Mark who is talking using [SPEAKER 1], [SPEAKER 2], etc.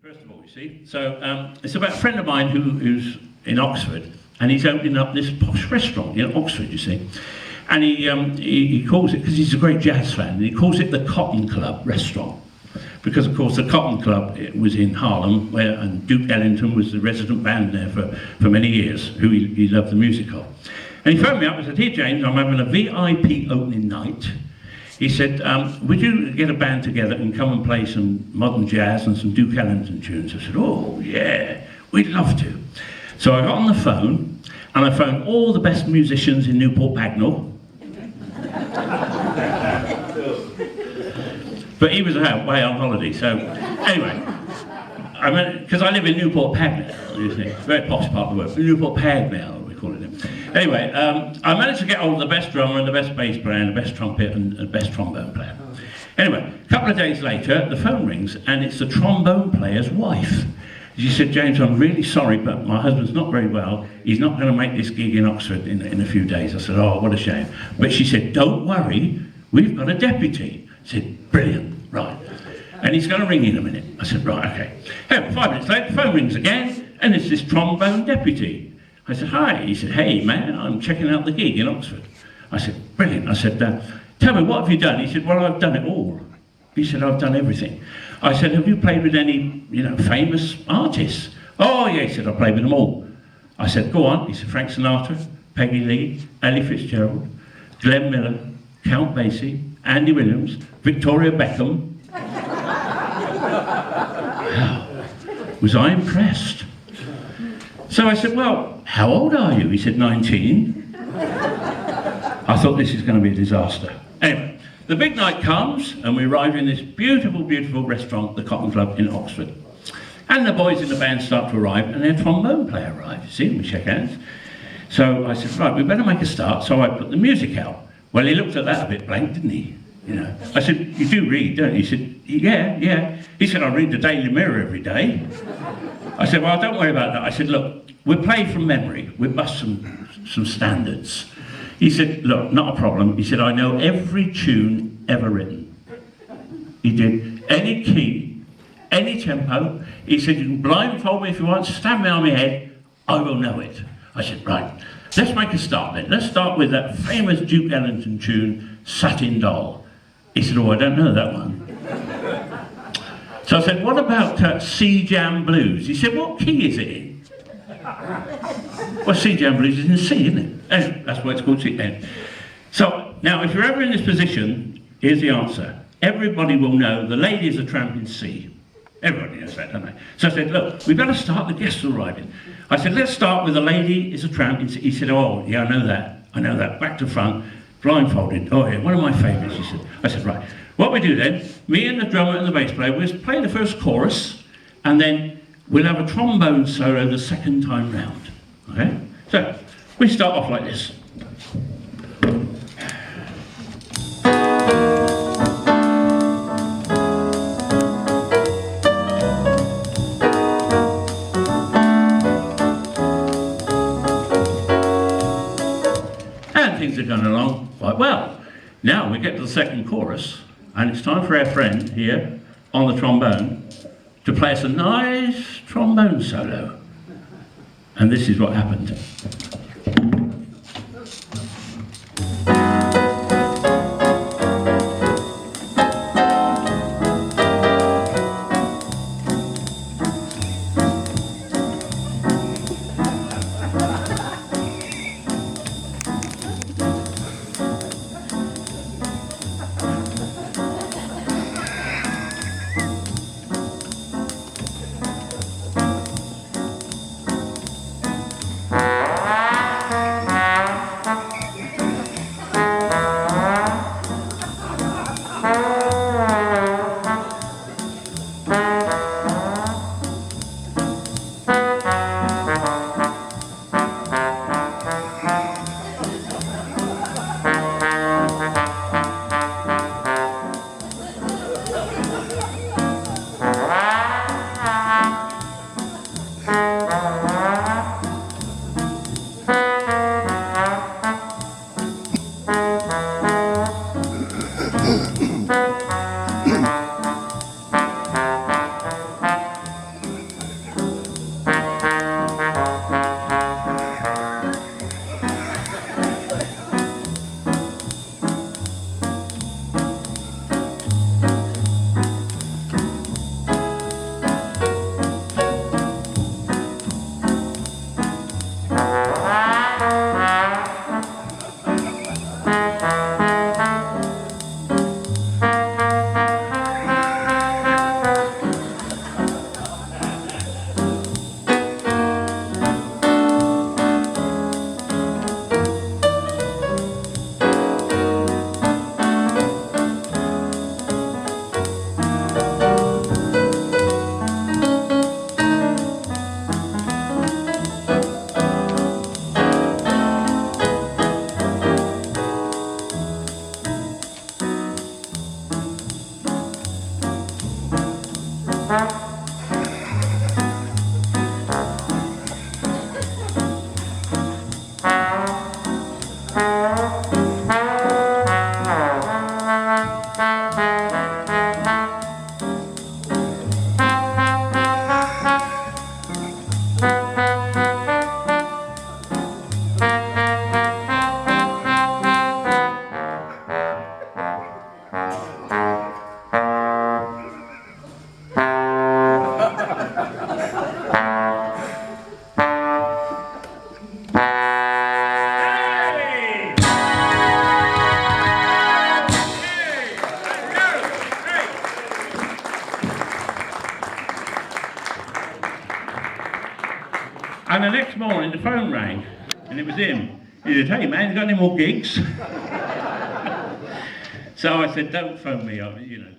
[SPEAKER 1] First of all, you see, so it's about a friend of mine who's in Oxford, and he's opening up this posh restaurant in Oxford, you see. And he calls it, because he's a great jazz fan, and he calls it the Cotton Club Restaurant. Because, of course, the Cotton Club was in Harlem, and Duke Ellington was the resident band there for many years, who he loved the music of. And he phoned me up and said, "Here, James, I'm having a VIP opening night." He said, "Would you get a band together and come and play some modern jazz and some Duke Ellington tunes?" I said, "Oh, yeah, we'd love to." So I got on the phone, and I phoned all the best musicians in Newport Pagnell. But he was away on holiday, so anyway, because I live in Newport Pagnell, you see, it's a very posh part of the world, Newport Pagnell, we call it. Anyway, I managed to get hold of the best drummer and the best bass player and the best trumpet and the best trombone player. Anyway, a couple of days later, the phone rings, and it's the trombone player's wife. She said, "James, I'm really sorry, but my husband's not very well. He's not going to make this gig in Oxford in a few days." I said, "Oh, what a shame." But she said, "Don't worry, we've got a deputy." I said, "Brilliant, right. And he's going to ring in a minute." I said, "Right, okay." Hey, 5 minutes later, the phone rings again, and it's this trombone deputy. I said, "Hi." He said, "Hey, man, I'm checking out the gig in Oxford." I said, "Brilliant." I said, "Tell me, what have you done?" He said, "Well, I've done it all." He said, "I've done everything." I said, "Have you played with any, famous artists?" "Oh, yeah," he said, "I played with them all." I said, "Go on." He said, "Frank Sinatra, Peggy Lee, Ellie Fitzgerald, Glenn Miller, Count Basie, Andy Williams, Victoria Beckham." Wow. Was I impressed? So I said, "Well, how old are you?" He said, 19. I thought, this is going to be a disaster. Anyway, the big night comes, and we arrive in this beautiful, beautiful restaurant, the Cotton Club in Oxford. And the boys in the band start to arrive, and their trombone player arrives. You see, we shake hands. So I said, "Right, we better make a start." So I put the music out. Well, he looked at that a bit blank, didn't he? I said, "You do read, don't you?" He said, Yeah. He said, "I read the Daily Mirror every day." I said, "Well, don't worry about that." I said, "Look, we'll play from memory. We'll bust some standards." He said, "Look, not a problem." He said, "I know every tune ever written." He did. Any key, any tempo. He said, "You can blindfold me if you want, stand me on my head, I will know it." I said, "Right, let's make a start then. Let's start with that famous Duke Ellington tune, Satin Doll." He said, "Oh, I don't know that one." So I said, "What about C Jam Blues?" He said, "What key is it in?" Well, C Jam Blues is in C, isn't it? Anyway, that's why it's called C. So now, if you're ever in this position, here's the answer. Everybody will know The Lady is a Tramp in C. Everybody knows that, don't they? So I said, "Look, we better start, the guests are arriving." I said, "Let's start with The Lady is a Tramp in C." He said, "Oh, yeah, I know that. Back to front, blindfolded. Oh, yeah, one of my favourites," he said. I said, "Right, what we do then, me and the drummer and the bass player, we'll play the first chorus, and then we'll have a trombone solo the second time round." Okay? So, we start off like this. And things are going along quite well. Now we get to the second chorus, and it's time for our friend here on the trombone to play us a nice trombone solo. And this is what happened. And the next morning the phone rang, and it was him. He said, "Hey man, you got any more gigs?" So I said, "Don't phone me up, you know."